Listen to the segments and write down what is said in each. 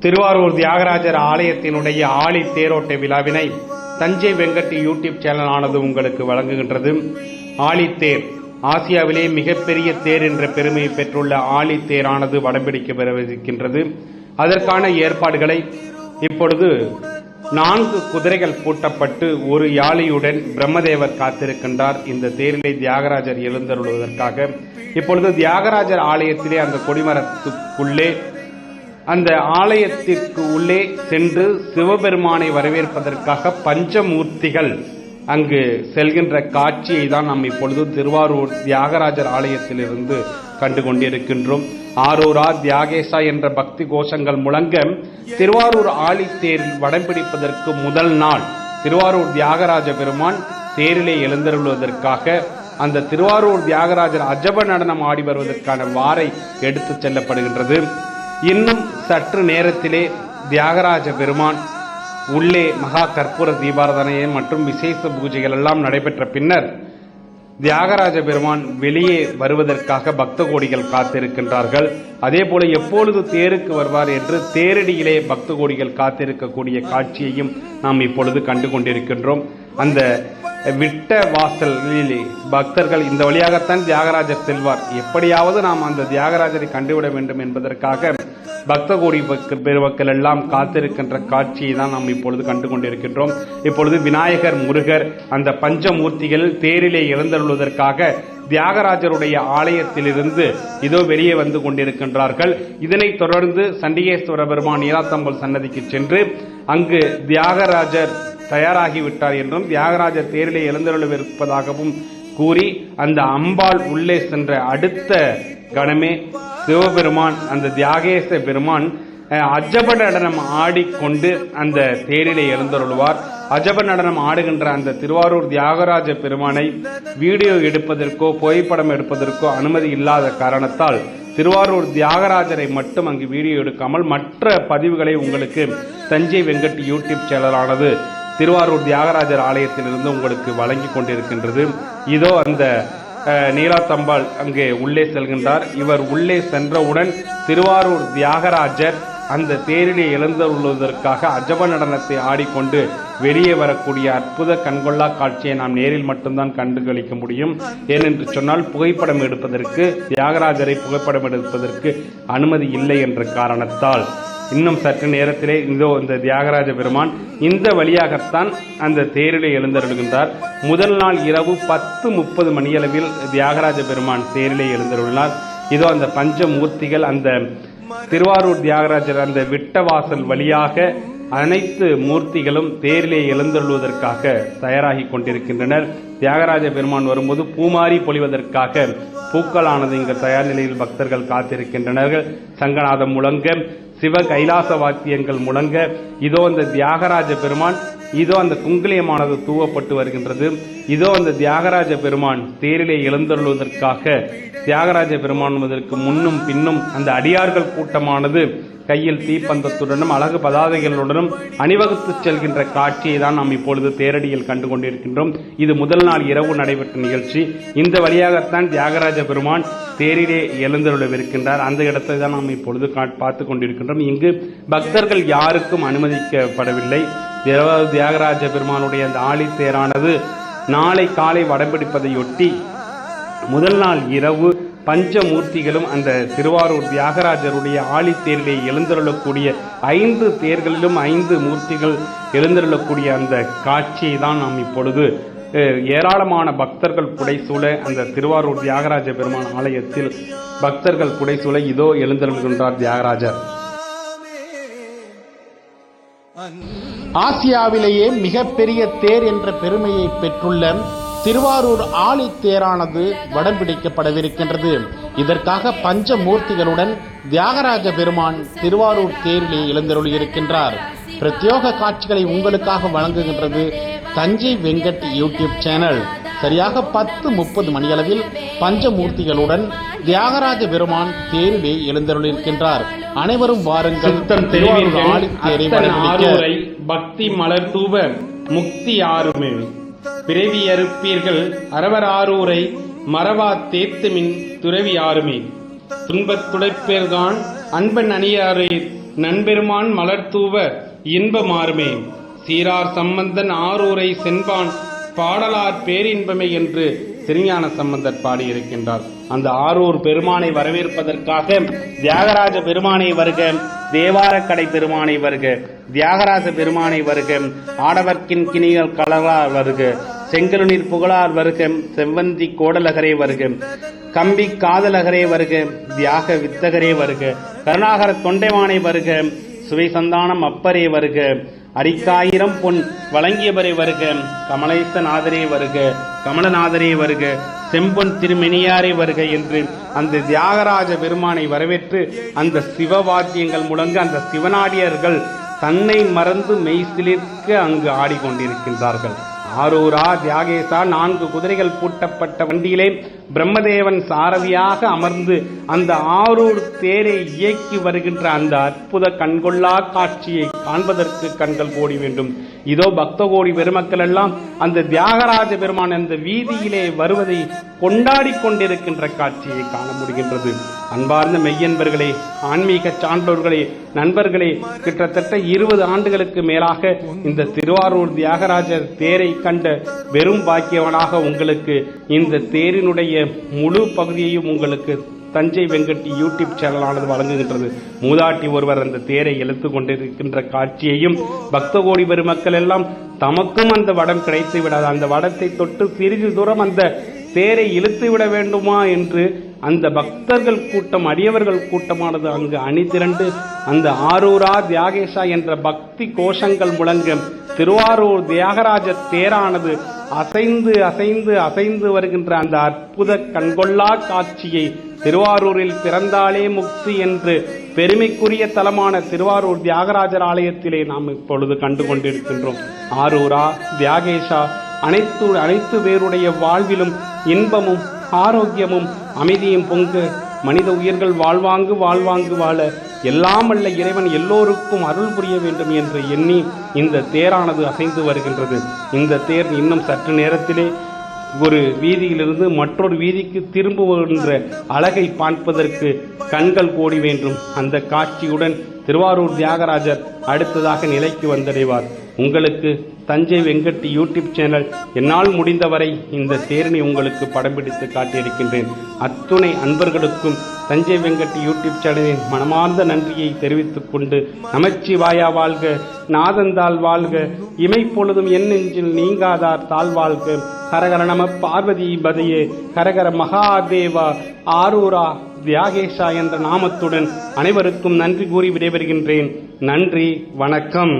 திருவாரூர் தியாகராஜர் ஆலயத்தினுடைய ஆழி தேரோட்ட விழாவினை தஞ்சை வெங்கட் யூடியூப் சேனல் ஆனது உங்களுக்கு வழங்குகின்றது. ஆழித்தேர் ஆசியாவிலே மிகப்பெரிய தேர் என்ற பெருமையை பெற்றுள்ள ஆழித்தேரானது வடம்பிடிக்கப்பெறவிருக்கின்றது. அதற்கான ஏற்பாடுகளை இப்பொழுது 4 குதிரைகள் பூட்டப்பட்டு ஒரு யாழியுடன் பிரம்மதேவர் காத்திருக்கின்றார். இந்த தேரிலே தியாகராஜர் எழுந்தருளுவதற்காக இப்பொழுது தியாகராஜர் ஆலயத்திலே அந்த கொடிமரத்துக்குள்ளே அந்த ஆலயத்திற்கு உள்ளே சென்று சிவபெருமானை வரவேற்பதற்காக பஞ்சமூர்த்திகள் அங்கு செல்கின்ற காட்சியை தான் நாம் இப்பொழுது திருவாரூர் தியாகராஜர் ஆலயத்திலிருந்து கண்டு கொண்டிருக்கின்றோம். ஆரூரா தியாகேசா என்ற பக்தி கோஷங்கள் முழங்க திருவாரூர் ஆழித்தேரில் வடம்பிடிப்பதற்கு முதல் நாள் திருவாரூர் தியாகராஜ பெருமான் தேரிலே எழுந்தருளுவதற்காக அந்த திருவாரூர் தியாகராஜர் அஜப நடனம் ஆடி வருவதற்கான வாரை எடுத்துச் செல்லப்படுகின்றது. இன்னும் சற்று நேரத்திலே தியாகராஜ பெருமான் உள்ளே மகா கற்பூர தீபாராதனை மற்றும் விசேஷ பூஜைகள் எல்லாம் நடைபெற்ற பின்னர் தியாகராஜ பெருமான் வெளியே வருவதற்காக பக்த கோடிகள் காத்திருக்கின்றார்கள். அதே போல எப்பொழுது தேருக்கு வருவார் என்று தேரடியிலே பக்த கோடிகள் காத்திருக்கக்கூடிய காட்சியையும் நாம் இப்பொழுது கண்டு கொண்டிருக்கின்றோம். அந்த விட்ட வாசலிலே பக்தர்கள் இந்த வழியாகத்தான் தியாகராஜர் செல்வார், எப்படியாவது நாம் அந்த தியாகராஜரை கண்டுவிட வேண்டும் என்பதற்காக பக்த கோடி பெருமக்கள் எல்லாம் காத்திருக்கின்ற காட்சியை தான் நாம் இப்பொழுது கண்டு கொண்டிருக்கின்றோம். இப்பொழுது விநாயகர், முருகர் அந்த பஞ்சமூர்த்திகள் தேரிலே எழுந்தருள்வதற்காக தியாகராஜருடைய ஆலயத்திலிருந்து இதோ வெளியே வந்து கொண்டிருக்கின்றார்கள். இதனைத் தொடர்ந்து சண்டிகேஸ்வர பெருமான் நீலாத்தம்பல் சன்னதிக்கு சென்று அங்கு தியாகராஜர் தயாராகிவிட்டார் என்றும் தியாகராஜர் தேரிலே எழுந்தருளவிருப்பதாகவும் கூறி அந்த அம்பாள் உள்ளே சென்ற அடுத்த கணமே சிவபெருமான் அந்த தியாகேச பெருமான் அஜப நடனம் ஆடிக்கொண்டு அந்த தேரிலே எழுந்தருள்வார். அஜப நடனம் ஆடுகின்ற அந்த திருவாரூர் தியாகராஜ பெருமானை வீடியோ எடுப்பதற்கோ புகைப்படம் எடுப்பதற்கோ அனுமதி இல்லாத காரணத்தால் திருவாரூர் தியாகராஜரை மட்டும் அங்கு வீடியோ எடுக்காமல் மற்ற பதிவுகளை உங்களுக்கு தஞ்சை வெங்கட் யூடியூப் சேனலானது திருவாரூர் தியாகராஜர் ஆலயத்திலிருந்து உங்களுக்கு வழங்கி கொண்டிருக்கின்றது. இதோ அந்த நீலாத்தம்பாள் அங்கே உள்ளே செல்கின்றார். இவர் உள்ளே சென்றவுடன் திருவாரூர் தியாகராஜர் அந்த தேரிலே எழுந்தருள்வதற்காக அஜப நடனத்தை ஆடிக்கொண்டு வெளியே வரக்கூடிய அற்புத கண்கொள்ளா காட்சியை நாம் நேரில் மட்டும்தான் கண்டு களிக்க முடியும். ஏனென்று சொன்னால் புகைப்படம் எடுப்பதற்கு தியாகராஜரை புகைப்படம் எடுப்பதற்கு அனுமதி இல்லை என்ற காரணத்தால் இன்னும் சற்று நேரத்திலே இந்த தியாகராஜ பெருமான் இந்த வழியாகத்தான் அந்த தேரிலே எழுந்தருளுகின்றார். முதல் நாள் இரவு 10:30 மணியளவில் தியாகராஜ பெருமான் தேரிலே எழுந்தருளினார். இதோ அந்த பஞ்சமூர்த்திகள் அந்த திருவாரூர் தியாகராஜர் அந்த விட்டவாசல் வழியாக அனைத்து மூர்த்திகளும் தேரிலே எழுந்தருள்வதற்காக தயாராகி கொண்டிருக்கின்றனர். தியாகராஜ பெருமான் வரும்போது பூமாரி பொழிவதற்காக பூக்களானது இங்கு தயார் நிலையில் பக்தர்கள் காத்திருக்கின்றனர். சங்கநாதம் முழங்க, சிவ கைலாச வாத்தியங்கள் முழங்க இதோ அந்த தியாகராஜ பெருமான் இதோ அந்த குங்குலியமானது தூவப்பட்டு வருகின்றது. இதோ அந்த தியாகராஜ பெருமான் தேரிலே எழுந்தருள்வதற்காக தியாகராஜ பெருமான் முன்னும் பின்னும் அந்த அடியார்கள் கூட்டமானது கையில் தீப்பந்தத்துடனும் அழகு பதாதைகளுடனும் அணிவகுத்து செல்கின்ற காட்சியை தான் நாம் இப்பொழுது தேரடியில் கண்டு கொண்டிருக்கின்றோம். இது முதல் நாள் இரவு நடைபெற்ற நிகழ்ச்சி. இந்த வழியாகத்தான் தியாகராஜ பெருமான் தேரிலே எழுந்தருளவிருக்கின்றார். அந்த இடத்தை தான் நாம் இப்பொழுது பார்த்து கொண்டிருக்கின்றோம். இங்கு பக்தர்கள் யாருக்கும் அனுமதிக்கப்படவில்லை. தியாகராஜ பெருமானுடைய அந்த ஆழித்தேரானது நாளை காலை வடம்பிடிப்பதையொட்டி முதல் நாள் இரவு பஞ்சமூர்த்திகளும் அந்த திருவாரூர் தியாகராஜருடைய ஆழித்தேரிலே எழுந்தருளக்கூடிய 5 தேர்களிலும் 5 மூர்த்திகள் எழுந்தருளக்கூடிய அந்த காட்சியை தான் நாம் இப்பொழுது ஏராளமான பக்தர்கள் புடைசூழ அந்த திருவாரூர் தியாகராஜ பெருமான் ஆலயத்தில் பக்தர்கள் புடைசூழ இதோ எழுந்தருளுகின்றார் தியாகராஜர். ஆசியாவிலேயே மிகப்பெரிய தேர் என்ற பெருமையை பெற்றுள்ள திருவாரூர் ஆழித்தேரானது வடம்பிடிக்கப்படவிருக்கின்றது. இதற்காக பஞ்சமூர்த்திகளுடன் தியாகராஜ பெருமான் திருவாரூர் தேரிலே எழுந்தருளியிருக்கின்றார். பிரத்யோக காட்சிகளை உங்களுக்காக வழங்குகின்றது தஞ்சை வெங்கட் யூடியூப் சேனல். சரியாக 10:30 மணியளவில் பஞ்சமூர்த்திகளுடன் தியாகராஜ பெருமான் தேரிலே எழுந்தருளியிருக்கின்றார். அனைவரும் வாருங்கள், திருவாரூர் ஆழித்தேரை வடம்பிடிக்க. பக்தி மலர் தூவ முக்தி ஆறுமே பிறவி அறுப்பீர்கள் அரவர் ஆரூரை மறவா தேத்துமின் துறவி ஆறுமே துன்பத் துடைப்பேர்கான் அன்பன் அணியாரே நண்பெருமான் மலர்தூவ இன்பமாறுமே. சீரார் சம்பந்தன் ஆரூரை சென்பான் பாடலார் பேரின்பமே என்று திருஞான சம்பந்தர் பாடியிருக்கின்றார். அந்த ஆரூர் பெருமானை வரவேற்பதற்காக தியாகராஜ பெருமானை வருக, தேவாரக்கடை பெருமானை வருக, தியாகராஜ பெருமானை வருக, ஆடவர்க்கின் கிணிகள் கலரார் வருக, செங்கலுநீர் புகழார் வருக, செவ்வந்தி கோடலகரே வருக, கம்பி காதலகரே வருக, தியாக வித்தகரே வருக, கருணாகர தொண்டைவானை வருக, சுவை சந்தானம் அப்பரே வருக, அரிக்காயிரம் பொன் வழங்கியவரே வருக, கமலேசநாதரே வருக, கமலநாதரே வருக, செம்பொன் திருமெனியாரே வருக என்று அந்த தியாகராஜ பெருமானை வரவேற்று அந்த சிவவாத்தியங்கள் முழங்க அந்த சிவனாடியர்கள் தன்னை மறந்து மெய்சிலிர்க்க அங்கு ஆடிக்கொண்டிருக்கின்றார்கள். ஆரூரா தியாகேசா 4 குதிரைகள் பூட்டப்பட்ட வண்டியிலே பிரம்மதேவன் சாரதியாக அமர்ந்து அந்த ஆரூர் தேரை இயக்கி வருகின்ற அந்த அற்புத கண்கொள்ளா காட்சியை காண்பதற்கு கண்கள் கோடி வேண்டும். இதோ பக்த கோடி பெருமக்கள் எல்லாம் அந்த தியாகராஜ பெருமான் அந்த வீதியிலே வருவதை கொண்டாடி கொண்டிருக்கின்ற காட்சியை காண முடிகின்றது. அன்பார்ந்த மெய்யன்பர்களே, ஆன்மீக சான்றோர்களே, நண்பர்களே, கிட்டத்தட்ட 20 ஆண்டுகளுக்கு மேலாக இந்த திருவாரூர் தியாகராஜர் தேரை கண்ட வெறும் பாக்கியவனாக உங்களுக்கு இந்த தேரினுடைய முழு பகுதியையும் உங்களுக்கு தஞ்சை வெங்கட்டி யூடியூப் சேனலானது வழங்குகின்றது. மூதாட்டி ஒருவர் அந்த தேரை இழுத்து கொண்டிருக்கின்ற காட்சியையும் பக்த கோடி பெருமக்கள் எல்லாம் தமக்கும் அந்த வடம் கிடைத்து விடாது, அந்த வடத்தை தொட்டு சிறிது தூரம் அந்த தேரை இழுத்து விட வேண்டுமா என்று அந்த பக்தர்கள் கூட்டம், அடியவர்கள் கூட்டமானது அங்கு அணி திரண்டு அந்த ஆரூரா தியாகேசா என்ற பக்தி கோஷங்கள் முழங்க திருவாரூர் தியாகராஜ தேரானது அசைந்து அசைந்து அசைந்து வருகின்ற அந்த அற்புத கண்கொள்ளா காட்சியை திருவாரூரில் பிறந்தாலே முக்தி என்று பெருமைக்குரிய தலமான திருவாரூர் தியாகராஜர் ஆலயத்திலே நாம் இப்பொழுது கண்டு கொண்டிருக்கின்றோம். ஆரூரா தியாகேசா அனைத்து பேருடைய வாழ்விலும் இன்பமும் ஆரோக்கியமும் அமைதியும் பொங்க மனித உயிர்கள் வாழ்வாங்கு வாழ எல்லாம் வல்ல இறைவன் எல்லோருக்கும் அருள் புரிய வேண்டும் என்று எண்ணி இந்த தேரானது அசைந்து வருகின்றது. இந்த தேர் இன்னும் சற்று நேரத்திலே ஒரு வீதியிலிருந்து மற்றொரு வீதிக்கு திரும்புகின்ற அழகை பார்ப்பதற்கு கண்கள் கோடி வேண்டும். அந்த காட்சியுடன் திருவாரூர் தியாகராஜர் அடுத்ததாக நிலைக்கு வந்தடைவார். உங்களுக்கு தஞ்சை வெங்கட்டி யூடியூப் சேனல் என்னால் முடிந்தவரை இந்த தேரினை உங்களுக்கு படம் பிடித்து காட்டியிருக்கின்றேன். அத்துணை அன்பர்களுக்கும் தஞ்சை வெங்கட்டி யூடியூப் சேனலின் மனமார்ந்த நன்றியை தெரிவித்துக் கொண்டு நமச்சிவாயா வாழ்க, நாதந்தாள் வாழ்க, இமைப்பொழுதும் என் நெஞ்சில் நீங்காதார் தாழ்வாழ்க, ஹரஹர நம பார்வதி பதையே, ஹரஹர மகாதேவா, ஆரூரா தியாகேசா என்ற நாமத்துடன் அனைவருக்கும் நன்றி கூறி விடைபெறுகின்றேன். நன்றி, வணக்கம்.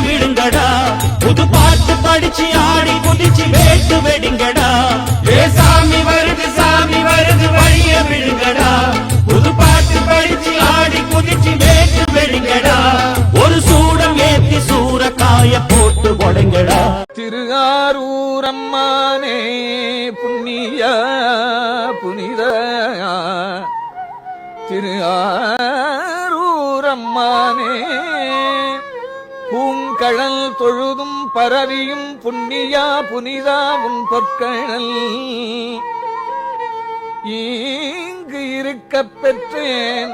விடுங்கடா, புது பாட்டு படிச்சு ஆடி குதிச்சு வேட்டு வெடிங்கடா. சாமி வருது வழிய விடுங்கடா, புது பாட்டு படிச்சு ஆடி குதிச்சு வேட்டு வெடிங்கடா. ஒரு சூடம் ஏத்தி சூறக்காய போட்டு கொடைங்கடா. திருஆரூரம்மானே புண்ணிய புனித திருஆரூரம்மானே, பூங்கழல் தொழுதும் பரவியும் புண்ணியா புனிதா உன் பொற்கழல் இங்கு இருக்கப் பெற்றேன்